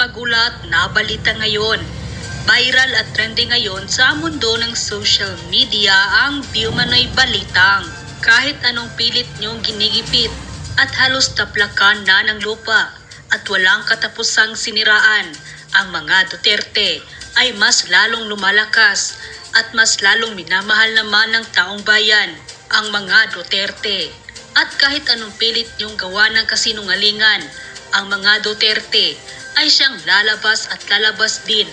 nakakagulat na balita ngayon. Viral at trending ngayon sa mundo ng social media ang di umano'y balitang kahit anong pilit niyong ginigipit at halos taplakan na ng lupa at walang katapusang siniraan, ang mga Duterte ay mas lalong lumalakas at mas lalong minamahal naman ng taong bayan ang mga Duterte. At kahit anong pilit niyong gawa ng kasinungalingan, ang mga Duterte ay siyang lalabas at lalabas din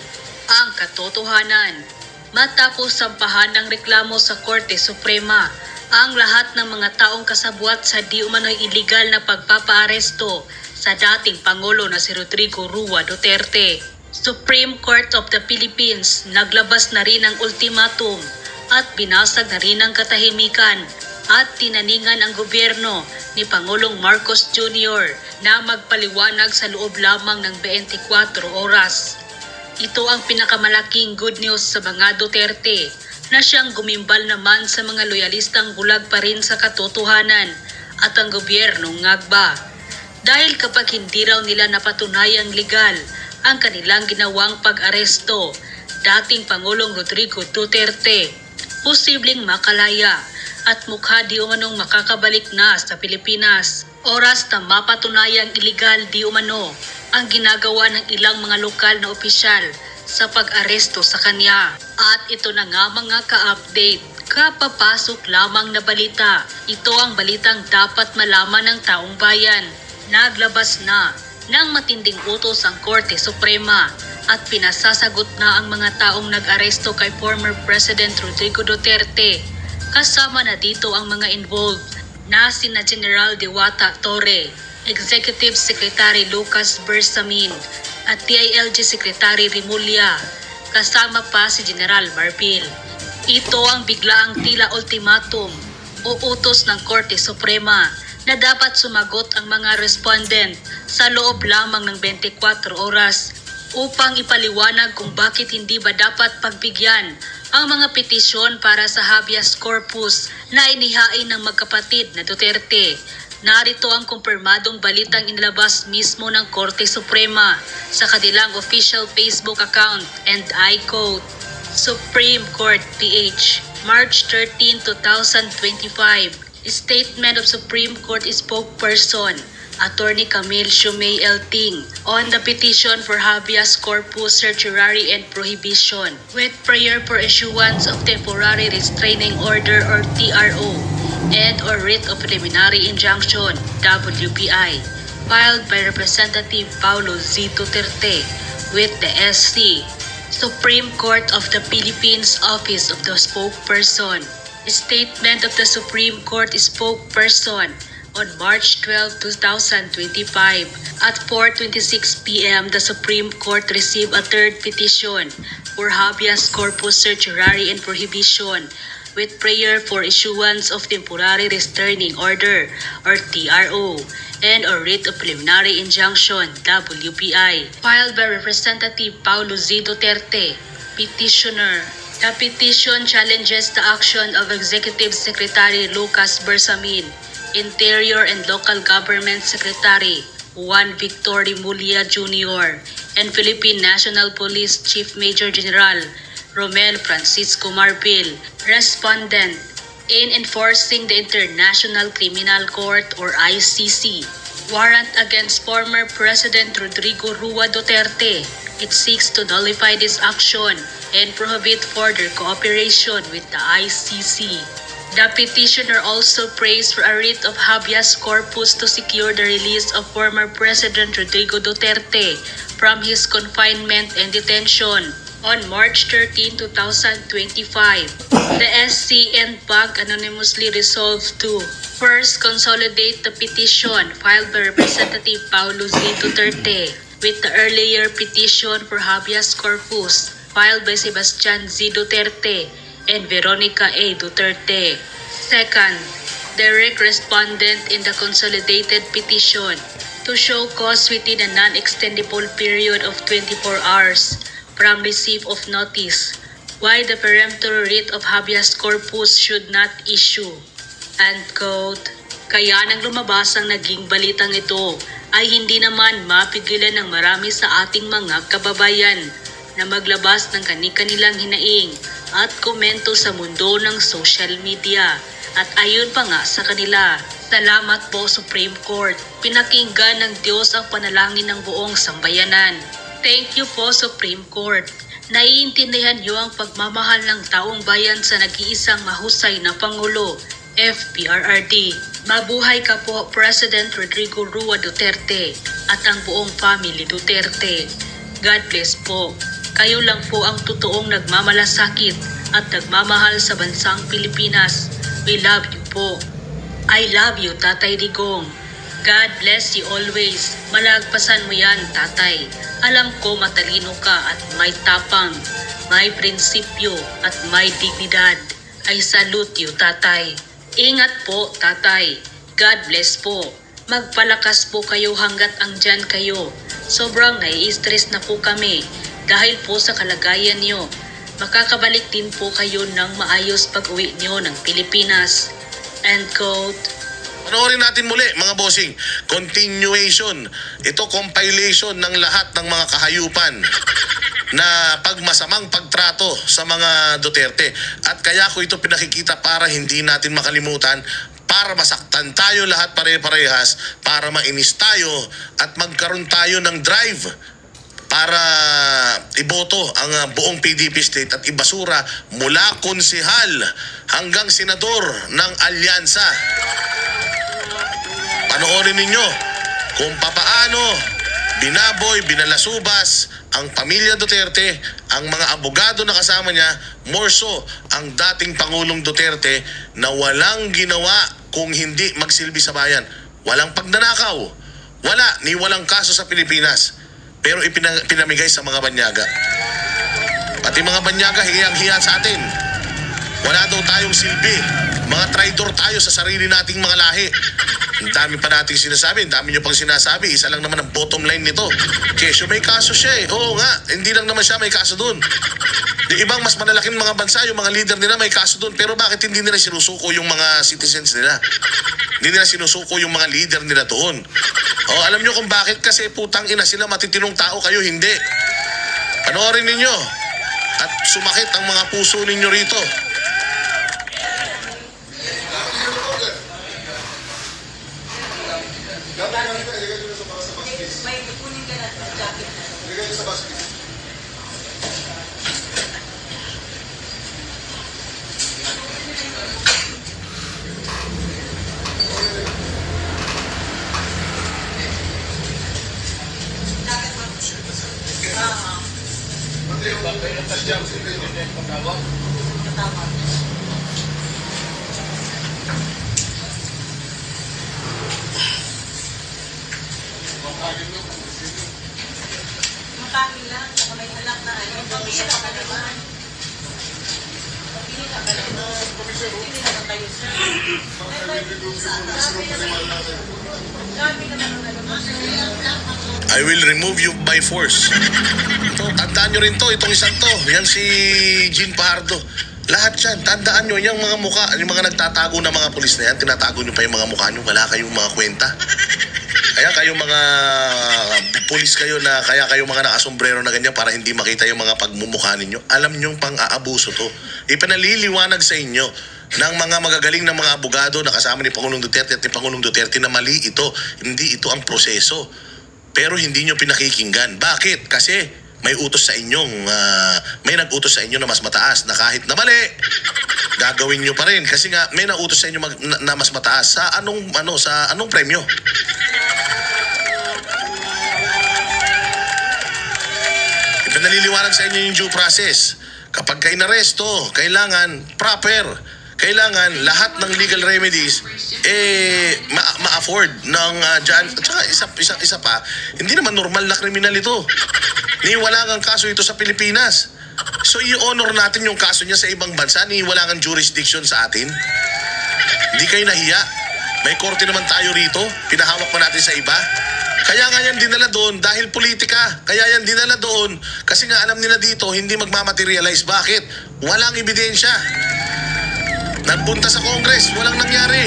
ang katotohanan. Matapos sampahan ng reklamo sa Korte Suprema ang lahat ng mga taong kasabwat sa di umano'y iligal na pagpapaaresto sa dating Pangulo na si Rodrigo Roa Duterte, Supreme Court of the Philippines naglabas na rin ng ultimatum at binasag na rin ang katahimikan at tinaningan ang gobyerno ni Pangulong Marcos Jr. na magpaliwanag sa loob lamang ng 24 oras. Ito ang pinakamalaking good news sa mga Duterte na siyang gumimbal naman sa mga loyalistang bulag pa rin sa katotohanan at ang gobyernong ngagba. Dahil kapag hindi raw nila napatunayang legal ang kanilang ginawang pag-aresto, dating Pangulong Rodrigo Duterte posibleng makalaya at mukha di umanong makakabalik na sa Pilipinas. Oras na mapatunayang iligal di umano ang ginagawa ng ilang mga lokal na opisyal sa pag-aresto sa kanya. At ito na nga mga ka-update, kapapasok lamang na balita. Ito ang balitang dapat malaman ng taong bayan. Naglabas na ng matinding utos ang Korte Suprema at pinasasagot na ang mga taong nag-aresto kay former President Rodrigo Duterte. Kasama na dito ang mga involved na sina General Diwata Torre, Executive Secretary Lucas Bersamin at DILG Secretary Rimulya, kasama pa si General Marbil. Ito ang biglaang tila ultimatum o utos ng Korte Suprema na dapat sumagot ang mga respondent sa loob lamang ng 24 oras upang ipaliwanag kung bakit hindi ba dapat pagbigyan ang mga petisyon para sa habeas corpus na inihain ng magkapatid na Duterte. Narito ang kumpirmadong balitang inilabas mismo ng Korte Suprema sa kanilang official Facebook account, and I quote, Supreme Court PH, March 13, 2025. Statement of Supreme Court spokesperson Attorney Camille Shumay Elting on the petition for habeas corpus certiorari and prohibition with prayer for issuance of temporary restraining order or TRO and or writ of preliminary injunction WPI filed by Representative Paulo Z. Duterte with the SC Supreme Court of the Philippines Office of the Spokesperson. Statement of the Supreme Court spokesperson on March 12, 2025 at 4:26 p.m. the Supreme Court received a third petition for habeas corpus certiorari and prohibition with prayer for issuance of temporary restraining order or TRO and or writ of preliminary injunction WPI filed by Representative Paulo Z. Duterte, petitioner. The petition challenges the action of Executive Secretary Lucas Bersamin, Interior and Local Government Secretary Juan Victor Rimulya Jr. and Philippine National Police Chief Major General Romel Francisco Marbil, respondent, in enforcing the International Criminal Court or ICC warrant against former President Rodrigo Roa Duterte. It seeks to nullify this action and prohibit further cooperation with the ICC. The petitioner also prays for a writ of habeas corpus to secure the release of former President Rodrigo Duterte from his confinement and detention. On March 13, 2025, the SC and Bank anonymously resolved to first consolidate the petition filed by Representative Paulo Z. Duterte with the earlier petition for habeas corpus filed by Sebastian Z. Duterte and Veronica A. Duterte. Second, direct respondent in the consolidated petition to show cause within a non-extendable period of 24 hours from receipt of notice why the peremptory writ of habeas corpus should not issue. Unquote. Kaya nang lumabas ang naging balitang ito ay hindi naman mapigilan ng marami sa ating mga kababayan na maglabas ng kani-kanilang hinaing at komento sa mundo ng social media. At ayon pa nga sa kanila, salamat po Supreme Court, pinakinggan ng Diyos ang panalangin ng buong sambayanan. Thank you po Supreme Court. Naiintindihan niyo ang pagmamahal ng taong bayan sa nag-iisang mahusay na Pangulo, FPRRD. Mabuhay ka po President Rodrigo Roa Duterte at ang buong family Duterte. God bless po. Kayo lang po ang totoong nagmamalasakit at nagmamahal sa bansang Pilipinas. We love you po. I love you Tatay Digong. God bless you always. Malagpasan mo yan, tatay. Alam ko matalino ka at may tapang, may prinsipyo at may dignidad. I salute you, tatay. Ingat po, tatay. God bless po. Magpalakas po kayo hanggat andyan kayo. Sobrang nai-stress na po kami dahil po sa kalagayan nyo. Makakabalik din po kayo ng maayos pag-uwi nyo ng Pilipinas. End quote. Panoorin natin muli mga bossing. Continuation. Ito compilation ng lahat ng mga kahayupan na pagmasamang pagtrato sa mga Duterte. At kaya ko ito pinakikita para hindi natin makalimutan, para masaktan tayo lahat pare-parehas, para mainis tayo at magkaroon tayo ng drive para iboto ang buong PDP state at ibasura mula konsehal hanggang senador ng alyansa. Panoorin ninyo kung papaano binaboy, binalasubas ang pamilya Duterte, ang mga abogado na kasama niya, more so ang dating Pangulong Duterte na walang ginawa kung hindi magsilbi sa bayan. Walang pagnanakaw, walang kaso sa Pilipinas, pero pinamigay sa mga banyaga. Pati mga banyaga hiyang-hiya sa atin. Wala daw tayong silbi. Mga traitor tayo sa sarili nating mga lahi. Ang dami pa nating sinasabi, ang dami nyo pang sinasabi. Isa lang naman ang bottom line nito. Kesyo may kaso siya eh. Oo nga, hindi lang naman siya may kaso dun. Di ibang mas malalaking mga bansa, yung mga leader nila may kaso dun. Pero bakit hindi nila sinusuko yung mga citizens nila? Hindi nila sinusuko yung mga leader nila doon. O alam nyo kung bakit? Kasi putang ina sila, matitinong tao, kayo hindi. Panoorin ninyo. At sumakit ang mga puso ninyo rito. I will remove you by force. Ito, tandaan nyo rin to, itong isang to. Yan si Jean Pajardo. Lahat yan, tandaan nyo, yung mga mukha, yung mga nagtatago na mga pulis na yan, tinatago nyo pa yung mga mukha nyo, wala kayong mga kwenta. Kaya kayong mga pulis kayo na, kaya kayong mga nakasombrero na ganyan para hindi makita yung mga pagmumukha ninyo. Alam nyo pang-aabuso to. Ipanaliliwanag sa inyo ng mga magagaling na mga abogado na kasama ni Pangulong Duterte at ni Pangulong Duterte na mali ito. Hindi ito ang proseso. Pero hindi nyo pinakikinggan. Bakit? Kasi may utos sa inyong, may nag-utos sa inyo na mas mataas na kahit na mali, gagawin nyo pa rin. Kasi nga, may nautos sa inyo na mas mataas. Sa anong premyo? Ipinaliliwanag sa inyo yung due process. Kapag kayo inaresto, kailangan proper. Kailangan lahat ng legal remedies ma-afford ng dyan. At saka isa pa, hindi naman normal na kriminal ito. Wala ngang kaso ito sa Pilipinas. So i-honor natin yung kaso niya sa ibang bansa. Wala ngang jurisdiction sa atin. Hindi kayo nahiya. May korte naman tayo rito. Pinahawak pa natin sa iba. Kaya nga yan dinala doon dahil politika. Kaya yan dinala doon kasi nga alam nila dito hindi magmamaterialize. Bakit? Walang ebidensya. Nagpunta sa Congress, walang nangyari.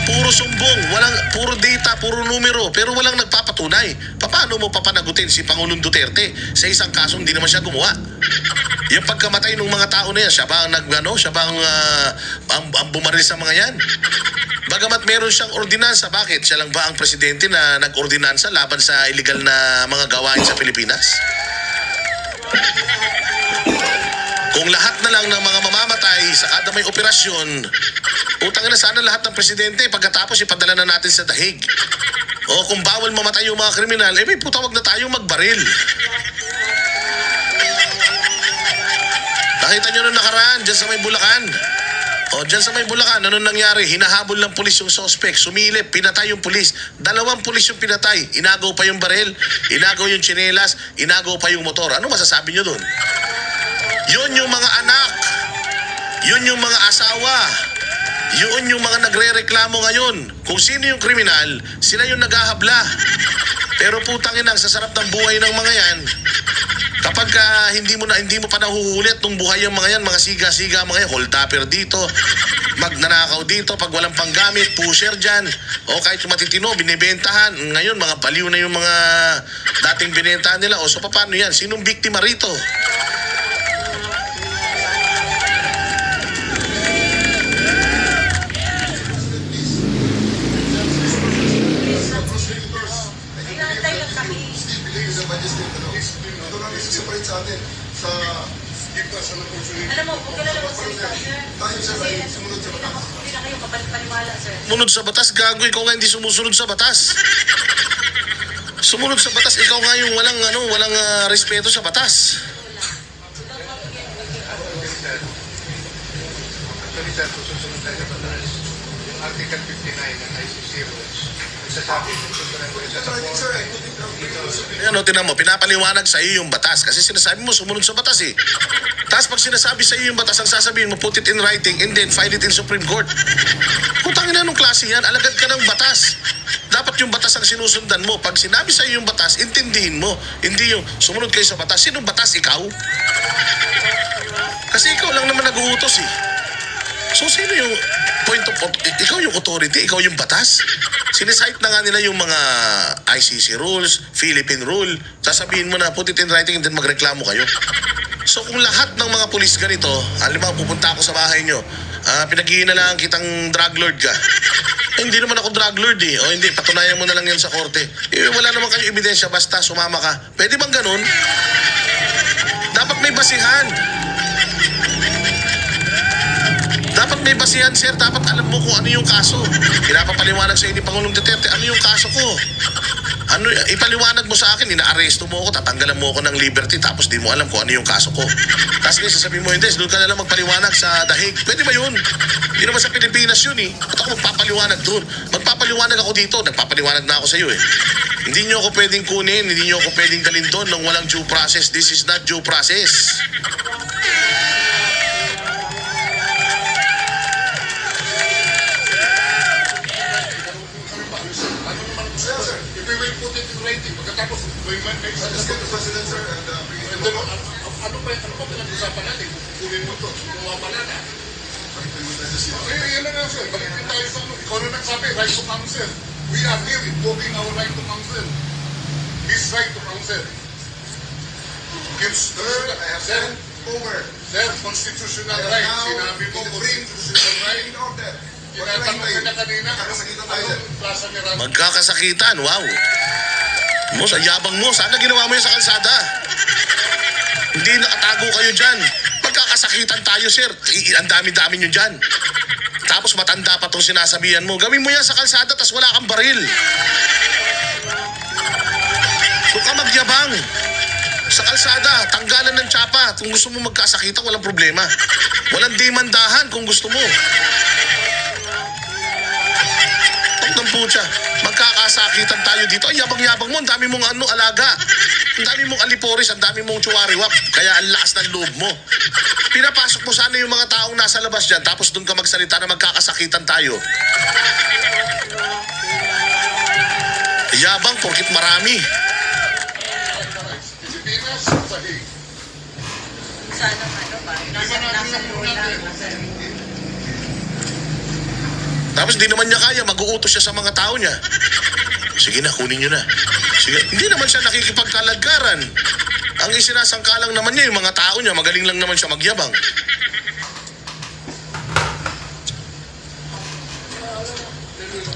Puro sumbong. sumbong, walang puro data, puro numero, pero walang nagpapatunay. Paano mo papanagutin si Pangulong Duterte sa isang kasong hindi naman siya gumawa? Yung pagkamatay ng mga tao na yan, siya ba ang siya ba ang bumaril sa mga yan? Bagamat meron siyang ordinansa, bakit? Siya lang ba ang presidente na nag-ordinansa laban sa illegal na mga gawain sa Pilipinas? Kung lahat na lang ng mga mamamatay sa kada may operasyon, utang na sana lahat ng presidente pagkatapos ipadala na natin sa dahig. O kung bawal mamatay yung mga kriminal, may putawag na tayong magbaril. Nakita nyo nung nakaraan dyan sa may Bulacan. O dyan sa may Bulacan, ano nangyari? Hinahabol ng pulis yung suspect, sumilip, pinatay yung pulis. 2 pulis yung pinatay. Inagaw pa yung baril, inagaw yung tsinelas, inagaw pa yung motor. Ano masasabi nyo dun? Yun yung mga anak, yun yung mga asawa, yun yung mga nagre-reklamo ngayon. Kung sino yung kriminal, sila yung naghahabla. Pero putang ina, sa sarap ng buhay ng mga yan, kapag hindi mo pa nahuhulit nung buhay yung mga yan, mga siga-siga mga yan, hold upper dito, magnanakaw dito, pag walang panggamit, pusher dyan, o kahit yung matitino, binibentahan. Ngayon, mga baliw na yung mga dating binentahan nila. O so paano yan? Sinong biktima rito? Alam mo, huwag ka na lang magsalita, sir. Kasi hindi na kayo kapaniwala, sir. Sumunod sa batas, gago, ikaw nga hindi sumusunod sa batas. Sumunod sa batas, ikaw nga yung walang respeto sa batas. Actually, sir, susunod tayo sa batas. Yung Article 59 ng ICC rules. Sasabi, Ano, tinan mo, pinapaliwanag sa iyo yung batas. Kasi sinasabi mo, sumunod sa batas eh. Tapos pag sinasabi sa iyo yung batas, ang sasabihin mo, put it in writing and then file it in Supreme Court. Putangin na nung klase yan, alagad ka ng batas. Dapat yung batas ang sinusundan mo. Pag sinabi sa iyo yung batas, intindihin mo. Hindi yung sumunod kayo sa batas. Sinong batas? Ikaw? Kasi ikaw lang naman nag-uutos eh. So sino yung point of ikaw yung authority, ikaw yung batas? Sinesite na nga nila yung mga ICC rules, Philippine rule. Sasabihin mo na put it in writing and then magreklamo kayo. So kung lahat ng mga pulis ganito, halimbawa pupunta ako sa bahay nyo, pinag-iinalaan kitang drug lord ka. Hindi naman ako drug lord eh. O hindi, patunayan mo na lang yan sa korte. Wala naman kayong ebidensya, basta sumama ka. Pwede bang ganun? Dapat may basihan. Dapat may basihan, sir. Dapat alam mo kung ano yung kaso. Pinapapaliwanag sa ni Pangulong Duterte, ano yung kaso ko? Ano, ipaliwanag mo sa akin, ina-arresto mo ako, tatanggalan mo ako ng liberty, tapos di mo alam kung ano yung kaso ko. Tapos ngayon sasabihin mo, hindi, doon ka na lang magpaliwanag sa dahig. Pwede ba yun? Hindi naman sa Pilipinas yun eh. Ba't ako magpapaliwanag doon? Magpapaliwanag ako dito, nagpapaliwanag na ako sa iyo eh. Hindi nyo ako pwedeng kunin, hindi nyo ako pwedeng dalhin doon nang walang due process. This is not due process. pagkatapos, may President, sir, and then, ano pa pinag-usapan natin? Kukunin mo ito, mawawala na. Yan na nga, sir. Balikin tayo sa ano. Ikaw na nagsabi, right to counsel. We are here invoking our right to counsel. His right to counsel. Gives, sir, sir, constitutional right. Sinabi mo, constitutional right. Tinatanong ka na kanina, anong klasa ni Ramos? Magkakasakitan, wow. Mo, sa yabang mo, sana ginawa mo yan sa kalsada. Hindi nakatago kayo dyan. Magkakasakitan tayo, sir. Ang dami-dami nyo dyan. Tapos matanda pa itong sinasabihan mo. Gawin mo yan sa kalsada, tas wala kang baril. Kung ka magyabang sa kalsada, tanggalan ng tsapa. Kung gusto mo magkasakitan, walang problema. Walang demandahan kung gusto mo. Ng putya, magkakasakitan tayo dito. Ay, yabang-yabang mo, ang dami mong alaga. Ang dami mong aliporis, ang dami mong tsuwariwap. Kaya ang lakas ng loob mo. Pinapasok mo sana yung mga taong nasa labas dyan, tapos doon ka magsalita na magkakasakitan tayo. Yabang, porkit marami. Pilipinas, sahig. Sana ano ba? Nasa lula. Tapos di naman niya kaya, mag-uutos siya sa mga tao niya. Sige na, kunin niyo na. Sige. Hindi naman siya nakikipagkalagkaran. Ang isinasangkalang naman niya, yung mga tao niya, magaling lang naman siya magyabang.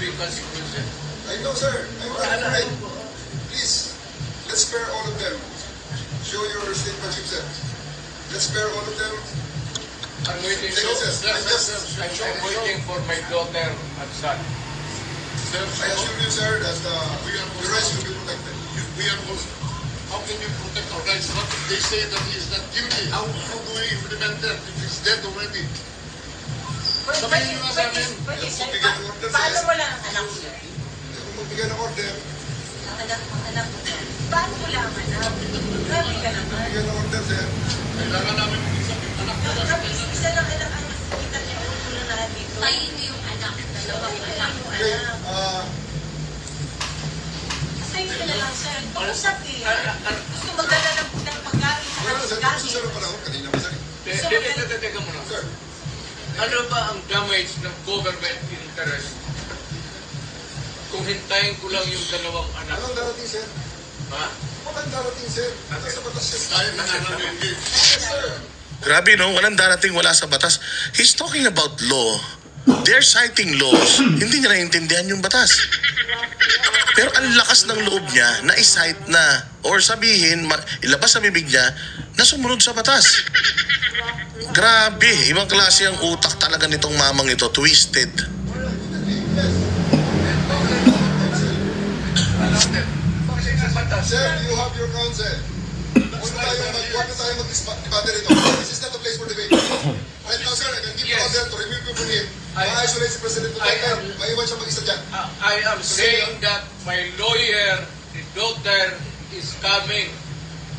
I know, sir. I'm not afraid. Please, let's spare all of them. Show your statement, Chief Sir. Let's spare all of them. I'm waiting. Take it, sir. I'm waiting for my daughter and son. I assure you, sir, that your rights will be protected. We are also, how can we protect our rights? What if they say that he is not guilty? How do we implement that if he's dead already? Sabihin nyo nga sa amin. Paano mo lang ang anak mo? Kung magbigay ng order, Ang anak mo. Paano mo lang ang anak? Grabe ka naman. magbigay ng order, sir. Kailangan namin mag-isip yung anak ko. Grabe, isa lang anak kita niya. Ulo na lahat dito. Tayin mo yung anak. Dalawang anak. Okay, Tayo ka na lang, sir. Pag-usap eh. Gusto magdala ng pagkain sa wala na, sir. Gusto, sir, ang panahon. Kanina pa, sir. Teka muna. Sir, Ano ba ang damage ng government interest kung hintayin ko lang yung dalawang anak? walang darating, sir. Ha? Walang darating, sir. Nasa sa batas, sir. Tayo na namin. Yes, sir. Grabe, no? Walang darating, wala sa batas. He's talking about law. They're citing laws. Hindi niya naiintindihan yung batas. Pero ang lakas ng loob niya na i-cite na or sabihin, ilabas sa bibig niya na sumunod sa batas. Grabe, ibang klase ang utak talaga nitong mamang ito, twisted. Sir, you have your counsel. Huwag na tayo mag-debate rito. This is not a place for debate. Right now, sir, I can give you Yes. order to remove you from him. Ma-isolate si President Duterte. Maiwan siya mag-isa dyan. I am saying that my lawyer, the daughter, is coming.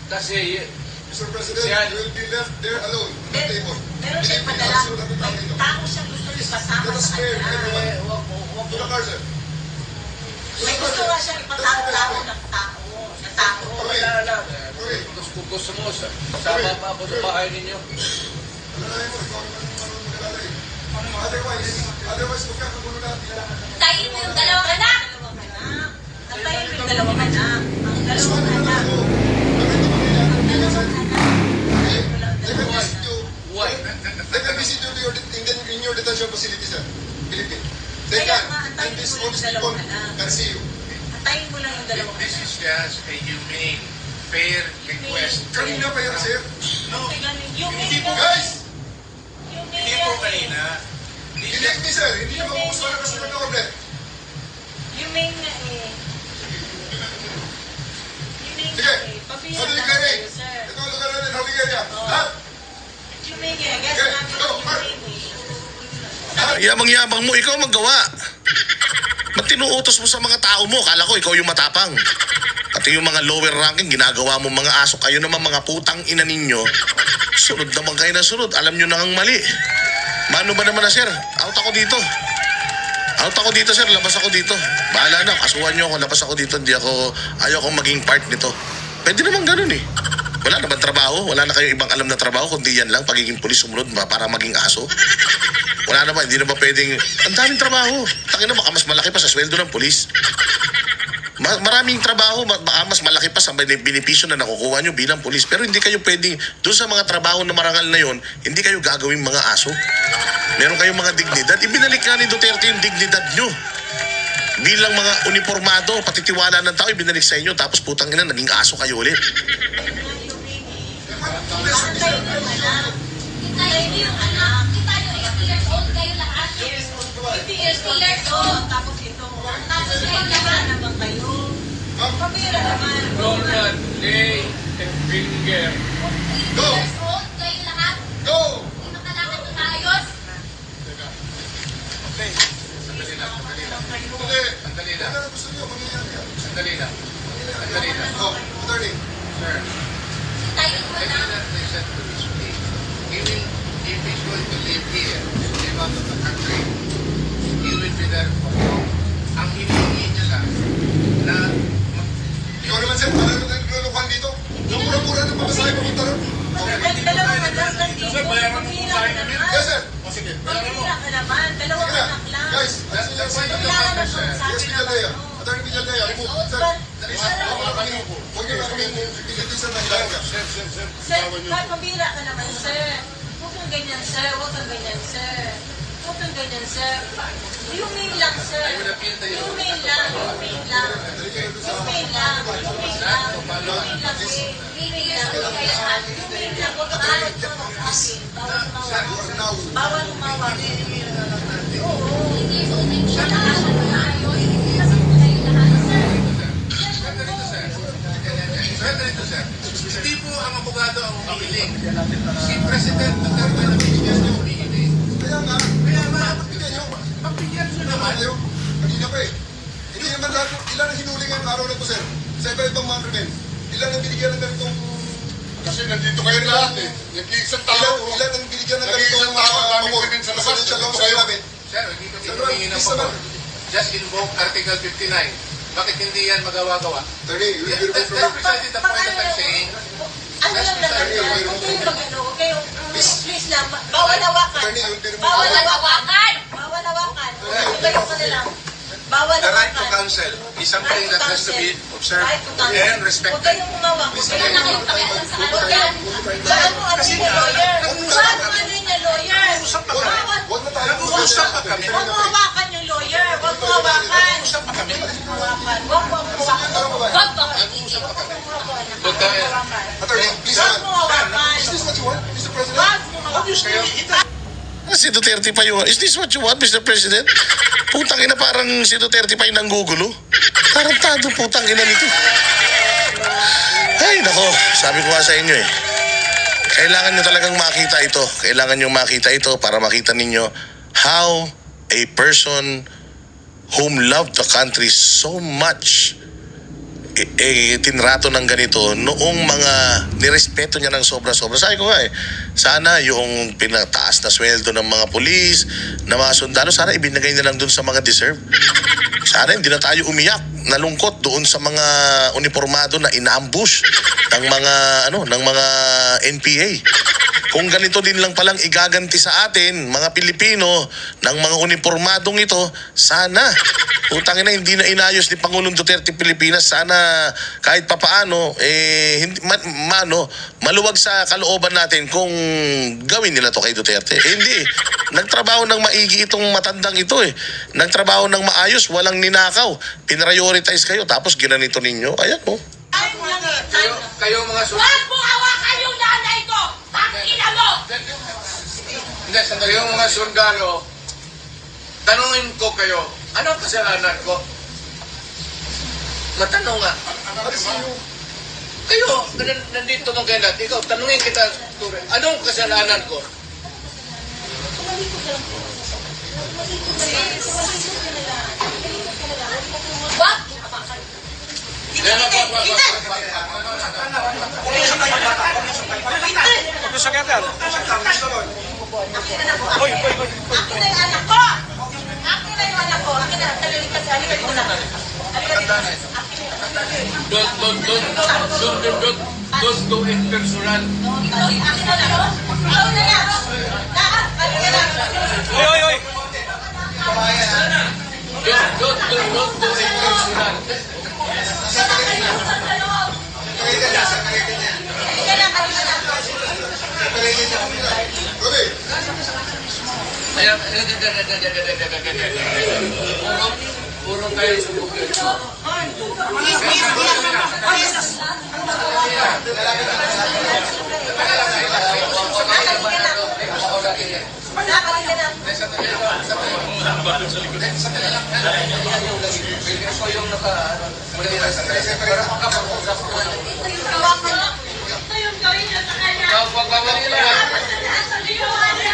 Kasi Mr. President, Siya- you will be left there alone at the table. Meron siyang padala. May tao siyang gusto ipasama Let us sa spare kanya. everyone. To the car, sir. May gusto nga siyang ipatao-tao ng tao. Sa tao. Okay. Okay. kung gusto mo, sama pa ako sa bahay ninyo. Alalahin mo, ikaw naman ang mag-alala eh. Otherwise, magkakagulo na. Tayin mo yung dalawang anak. Dalawang anak. Antayin mo yung dalawang anak. Ang Mas dalawang ano anak. ako? Bakit ito pamilya? Dalawang anak. They can visit you. Why? They can visit you in your detention facility, sir. Philippines. They Kaya can. nga, antayin And mo these yung honest people dalawang anak. can see you. Antayin mo lang yung dalawang This anak. is just a humane, fair request. Kanina pa yan, sir. No, Yung hindi po, Guys! hindi po kanina. Dinig ni sir. Hindi naman gusto na kasunod na order. Yung main nga eh. Yung main Sige. nga eh. Pabiyan Holy lang Gary. kayo, sir. Ito ang lugar natin, Holy Gary. Ha? Yung main nga. Guess Okay, natin go, yung Mark. main eh. Yabang-yabang mo, ikaw magawa. Ba't tinuutos mo sa mga tao mo? Kala ko ikaw yung matapang. Pati yung mga lower ranking, ginagawa mo mga aso. Kayo naman mga putang ina ninyo. Sunod naman kayo na sunod. Alam nyo na ang mali. Mano ba naman na, sir? Out ako dito. Out ako dito, sir. Labas ako dito. Bahala na. Kasuhan nyo ako. Labas ako dito. Ayaw akong maging part nito. Pwede naman ganun eh. Wala naman trabaho. Wala na kayo ibang alam na trabaho. Kundi yan lang. Pagiging pulis sumunod para maging aso. Wala naman. Hindi naman pwedeng... Ang daming trabaho. Tangina, baka mas malaki pa sa sweldo ng pulis. Maraming trabaho, baka mas malaki pa sa benepisyo na nakukuha nyo bilang pulis. Pero hindi kayo pwedeng, doon sa mga trabaho na marangal na yon, hindi kayo gagawing mga aso. Meron kayong mga dignidad. Ibinalik na ni Duterte yung dignidad nyo. Bilang mga uniformado, patitiwala ng tao, ibinalik sa inyo. Tapos putang ina, naging aso kayo ulit. Antayin mo yung anak. Tayin mo yung anak. Kita nyo, 80 years old kayo lahat. 50 years old. Tapos ito. Tapos kayo Pabira lahat. naman kayo. Pabira naman. Donald Lay and Finger. 80 Go! years old kayo lahat. Go! Hindi makalakad ng maayos. Sandali lang. Hindi. Sandali lang. Ano na gusto niyo? Mangyayari yan. Sandali lang. Sandali lang. Oh, attorney. Sir, Tayin mo I na. did not listen to this plea. If he's going to live here, live out of the country, he will be there for long. Ang hinihingi niya lang na Ikaw naman, sir. Parang naglulukuhan dito. Yung mura-mura ng pamasahe pumunta ron. Dalawang anak nandito. Pabira ka naman. Yes, sir. O sige, Pabira ka naman. Dalawang Sige na. anak lang. Guys, I kailangan na sir. sa Yes, akin Villalea. naman. Attorney Villalea, remove. Sir, huwag niyo na kami pilitin sa Nahilaga. Sir. Sir, kahit mabira ka naman, sir. Huwag kang ganyan, sir. Huwag kang ganyan, sir. Huwag kang ganyan, sir. Humane lang, sir. Humane lang. Humane lang. Humane lang. Humane lang. Humane lang, eh. Humane lang. Humane lang. Huwag kang alat sa akin. Bawal umawa. Oo. Sir. Hindi po ang abogado ang humihiling. Si President Duterte na mismo ang humihiling. Kaya nga, pagbigyan niyo. Pagbigyan nyo naman. Ayaw, kanina pa eh. Hindi naman lahat, ilan ang hinuling ang araw na ito, sir? Sa iba-ibang mga krimen. Ilan ang binigyan ng ganitong... Kasi nandito kayo lahat eh. Nag-iisang tao. Ilan ang binigyan ng Nag-iisang ganitong... tao. Ang daming krimen sa labas. Presidential Nandito Council kayo. namin. Sir, hindi kami Sir, humingi ng please pabor. naman. Just invoke Article 59. Bakit hindi yan magawa-gawa? Attorney, you will be That's removed from... precisely the point that I'm saying. Ano lang naman yan? Huwag kayong mag-ano. Huwag kayong... Please lang. Bawal hawakan. Attorney, you will be removed Bawal from... hawakan. Bawal hawakan. Kayo ka na lang. Bawal The right to hawakan. counsel is something that has to be observed Right to counsel. and Huwag respected. kayong umawak. Huwag kayong nakipakialam sa ano yan. Saan mo ano niya lawyer? Saan mo ano niya lawyer? Nag-uusap pa kami. Huwag na tayo. Nag-uusap pa kami. Huwag mo hawakan yung lawyer. Huwag mo hawakan. Nag-uusap pa kami. Hawakan. Huwag mo hawakan. Huwag mo Huwag tayo. Attorney, please Huwag naman. mo hawakan. Is this what you want, Mr. President? Huwag mo hawakan. Si Duterte pa yun. Is this what you want, Mr. President? Putang ina, parang si Duterte pa yung nanggugulo. Tarantado putang ina nito. Ay, nako. Sabi ko nga sa inyo eh. Kailangan nyo talagang makita ito. Kailangan nyo makita ito para makita ninyo how a person whom loved the country so much tinrato ng ganito noong mga nirespeto niya ng sobra-sobra. Sabi ko nga eh, sana yung pinataas na sweldo ng mga pulis, na mga sundalo, sana ibinigay na lang dun sa mga deserve. Sana hindi na tayo umiyak, nalungkot doon sa mga uniformado na inaambush ng mga NPA. Kung ganito din lang palang igaganti sa atin, mga Pilipino, ng mga uniformadong ito, sana, utangin na hindi na inayos ni Pangulong Duterte Pilipinas, sana kahit papaano, maluwag sa kalooban natin kung gawin nila to kay Duterte. Hindi. Nagtrabaho ng maigi itong matandang ito eh. Nagtrabaho ng maayos, walang ninakaw. Pinrioritize kayo, tapos ginanito ninyo. Ayan mo. Kayo mga Huwag mo hawakan yung nanay ko! Tangina mo! Hindi, sandali. Yung mga sundalo, tanungin ko kayo, ano ang kasalanan ko? Matanong nga. Kayo, nandito mong kayo lahat. Ikaw, tanungin kita, Ture, anong kasalanan ko? Wag! Akin na yung anak ko! Akin na yung anak ko! Akin na, talilikad sa alikad mo na. Alikad mo. Don't go in personal. Akin na lang. Ikaw na lang. Lahat, akin na lang. Don't go in personal. Ruby, Puro tayo subok yun.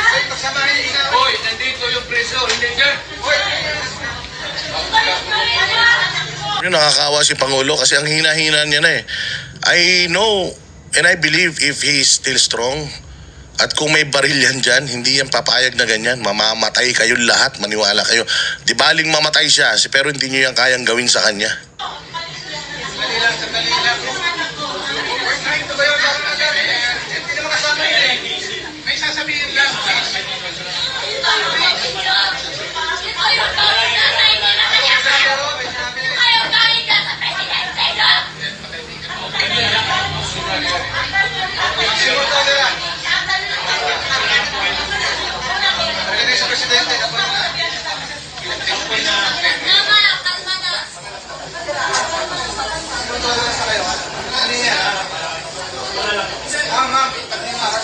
Hoy, nandito yung preso, hindi dyan. Hoy! Yung nakakawa si Pangulo kasi ang hina-hina niya na eh. I know and I believe if he is still strong at kung may baril yan dyan, hindi yan papayag na ganyan. Mamamatay kayo lahat, maniwala kayo. Di baling mamatay siya, pero hindi nyo yan kayang gawin sa kanya. Sandali lang. We're trying to kayo lang agad eh. Hindi naman kasama yun eh. May sasabihin lang. Ito yung nanay nila!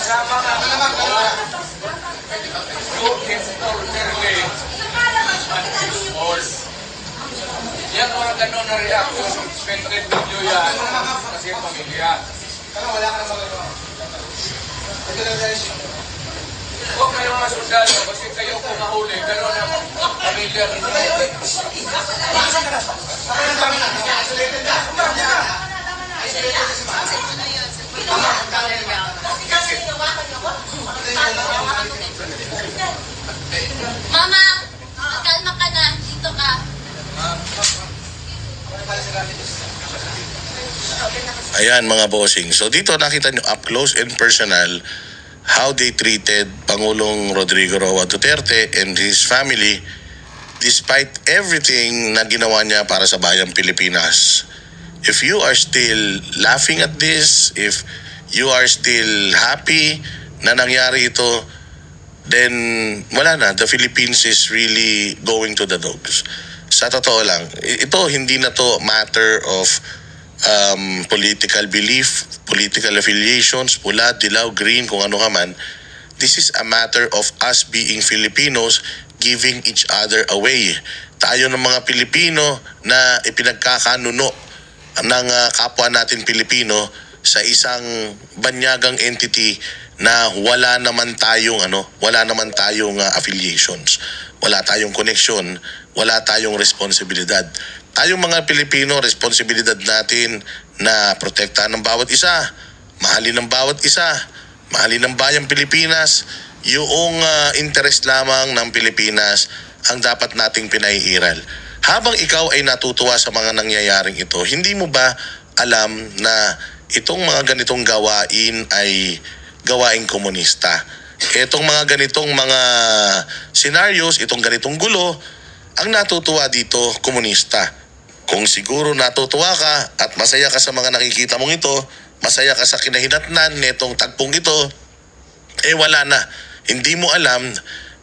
shoot him orderly all. Yan mga ganun na reaction, expected video yan kasi pamilya. Huwag kayo mga sundalo kasi kayo kung mahuli, ganun ang pamilya ninyo. Mama, kalma ka na. Dito ka. Ayan mga bossing. So dito nakita nyo up close and personal how they treated Pangulong Rodrigo Roa Duterte and his family despite everything na ginawa niya para sa bayang Pilipinas. If you are still laughing at this, if you are still happy na nangyari ito, then wala na. The Philippines is really going to the dogs. Sa totoo lang, ito hindi na to matter of political belief, political affiliations, pula, dilaw, green, kung ano ka man. This is a matter of us being Filipinos giving each other away. Tayo ng mga Pilipino na ipinagkakanuno ng kapwa natin Pilipino sa isang banyagang entity na wala naman tayong affiliations, wala tayong connection, wala tayong responsibilidad. Tayong mga Pilipino, responsibilidad natin na protektahan ng bawat isa, mahalin ng bawat isa, mahalin ng bayang Pilipinas. Yung interest lamang ng Pilipinas ang dapat nating pinaiiral. Habang ikaw ay natutuwa sa mga nangyayaring ito, hindi mo ba alam na itong mga ganitong gawain ay gawaing komunista? Itong mga ganitong mga scenarios, itong ganitong gulo, ang natutuwa dito, komunista. Kung siguro natutuwa ka at masaya ka sa mga nakikita mong ito, masaya ka sa kinahinatnan nitong tagpong ito, wala na. Hindi mo alam,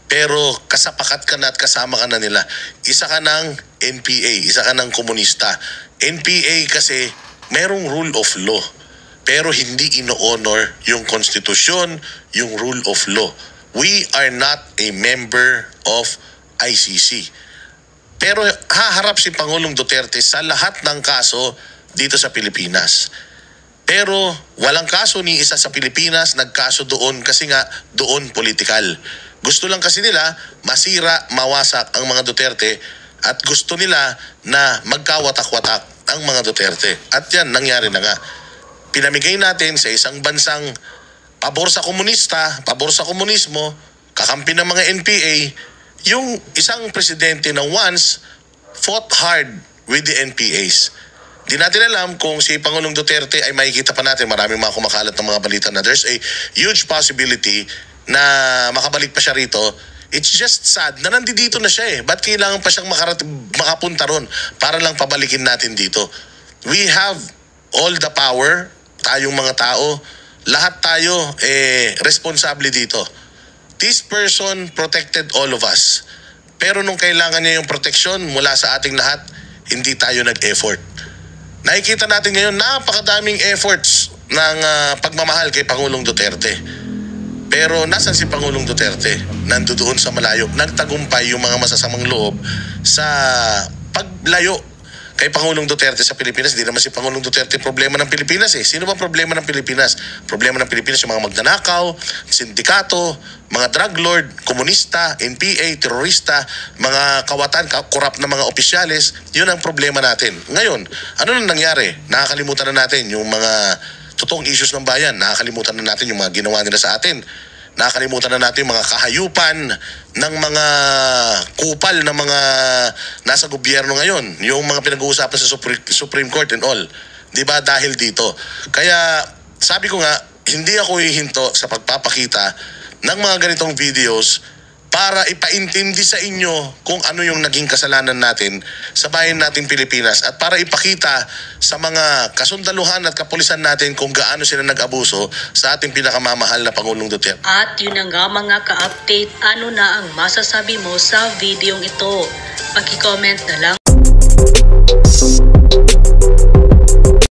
pero kasapakat ka na at kasama ka na nila. Isa ka ng NPA, isa ka ng komunista. NPA kasi merong rule of law, pero hindi ino-honor yung konstitusyon, yung rule of law. We are not a member of ICC. Pero haharap si Pangulong Duterte sa lahat ng kaso dito sa Pilipinas. Pero walang kaso ni isa sa Pilipinas, nagkaso doon kasi nga doon politikal. Gusto lang kasi nila masira, mawasak ang mga Duterte at gusto nila na magkawatak-watak ang mga Duterte. At yan, nangyari na nga. Pinamigay natin sa isang bansang pabor sa komunista, pabor sa komunismo, kakampi ng mga NPA, yung isang presidente na once fought hard with the NPAs. Di natin alam kung si Pangulong Duterte ay makikita pa natin, maraming mga kumakalat ng mga balita na there's a huge possibility na makabalik pa siya rito. It's just sad na nandito na siya Ba't kailangan pa siyang makapunta ron para lang pabalikin natin dito? We have all the power, tayong mga tao, lahat tayo responsable dito. This person protected all of us. Pero nung kailangan niya yung proteksyon mula sa ating lahat, hindi tayo nag-effort. Nakikita natin ngayon napakadaming efforts ng pagmamahal kay Pangulong Duterte. Pero nasan si Pangulong Duterte? Nandoon sa malayo. Nagtagumpay yung mga masasamang loob sa paglayo kay Pangulong Duterte sa Pilipinas. Hindi naman si Pangulong Duterte problema ng Pilipinas Sino ba problema ng Pilipinas? Problema ng Pilipinas yung mga magnanakaw, sindikato, mga drug lord, komunista, NPA, terorista, mga kawatan, korap na mga opisyales. Yun ang problema natin. Ngayon, ano nang nangyari? Nakakalimutan na natin yung mga totoong issues ng bayan. Nakakalimutan na natin yung mga ginawa nila sa atin. Nakakalimutan na natin yung mga kahayupan ng mga kupal na mga nasa gobyerno ngayon. Yung mga pinag-uusapan sa Supreme Court and all. Diba? Dahil dito. Kaya sabi ko nga, hindi ako hihinto sa pagpapakita ng mga ganitong videos para ipaintindi sa inyo kung ano yung naging kasalanan natin sa bayan natin Pilipinas at para ipakita sa mga kasundaluhan at kapulisan natin kung gaano sila nag-abuso sa ating pinakamamahal na Pangulong Duterte. At yun na nga mga ka-update, ano na ang masasabi mo sa videong ito? Paki-comment na lang.